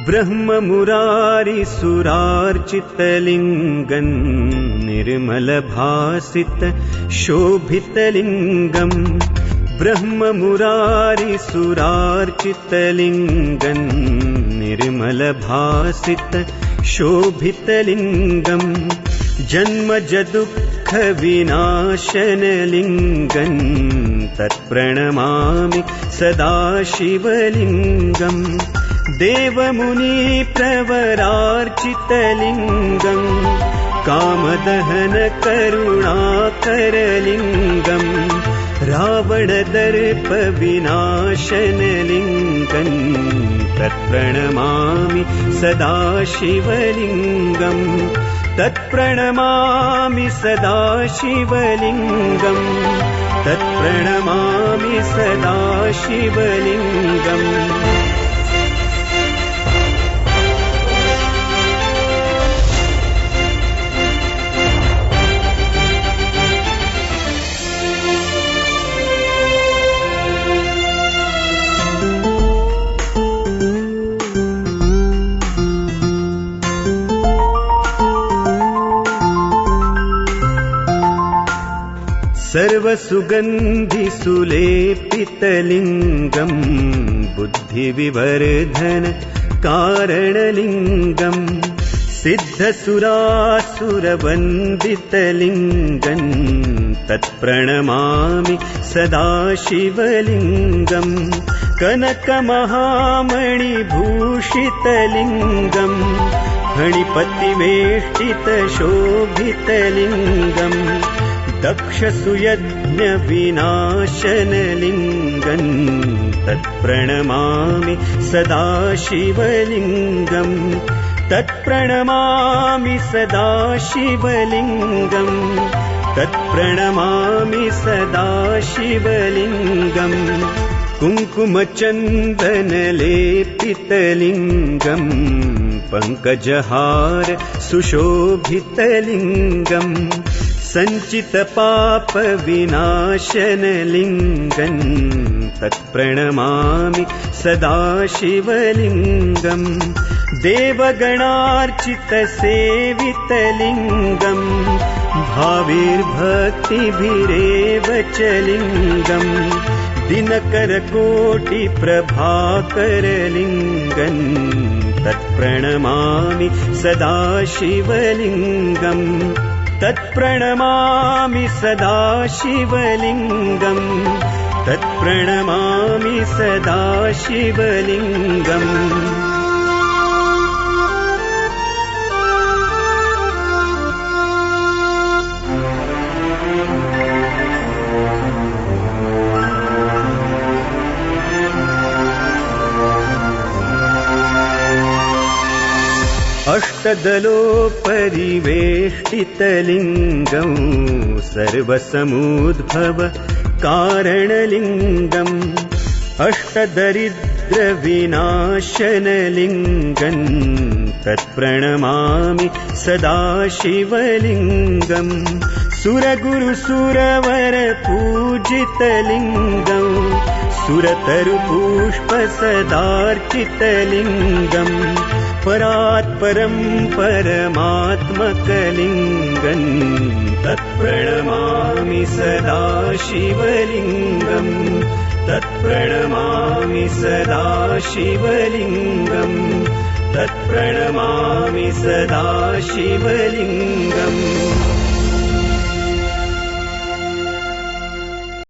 ब्रह्ममुरारिसुरार्चितलिङ्गं निर्मलभासित शोभितलिङ्गं ब्रह्ममुरारिसुरार्चितलिङ्गं निर्मलभासित शोभितलिङ्गं जन्मजदुःखविनाशनलिङ्गं तत्प्रणमामि सदा शिवलिङ्गम् देवमुनिप्रवरार्चितलिङ्गं कामदहनकरुणाकरलिङ्गं रावणदर्पविनाशनलिङ्गं तत्प्रणमामि सदा शिवलिङ्गं तत्प्रणमामि सदा शिवलिङ्गं तत्प्रणमामि सदा शिवलिङ्गम् सर्वसुगन्धिसुलेपितलिङ्गं बुद्धिविवर्धन कारणलिङ्गं सिद्धसुरासुरवन्दितलिङ्गं तत्प्रणमामि सदा शिवलिङ्गं कनकमहामणिभूषितलिङ्गं फणिपतिवेष्टितशोभितलिङ्गं दक्षसुयज्ञविनाशनलिङ्गं तत्प्रणमामि सदा शिवलिङ्गं तत्प्रणमामि सदा शिवलिङ्गं तत्प्रणमामि सदा शिवलिङ्गम् कुङ्कुमचन्दनलेपितलिङ्गं पङ्कजहार सुशोभितलिङ्गं सञ्चितपापविनाशनलिङ्गं तत्प्रणमामि सदा शिवलिङ्गं देवगणार्चितसेवितलिङ्गं भाविर्भक्तिभिरेव च लिङ्गं दिनकरकोटिप्रभाकरलिङ्गं तत्प्रणमामि सदा शिवलिङ्गं तत्प्रणमामि सदा शिवलिङ्गं तत्प्रणमामि सदा शिवलिङ्गम् अष्टदलोपरिवेष्टितलिङ्गं सर्वसमुद्भव कारणलिङ्गं अष्टदरिद्रविनाशनलिङ्गं तत्प्रणमामि सदा शिवलिङ्गं सुरगुरुसुरवरपूजितलिङ्गं सुरतरुपुष्पसदार्चितलिङ्गं परात्परं परमात्मकलिङ्गं तत्प्रणमामि सदा शिवलिङ्गं तत्प्रणमामि सदा शिवलिङ्गं तत्प्रणमामि सदा शिवलिङ्गम्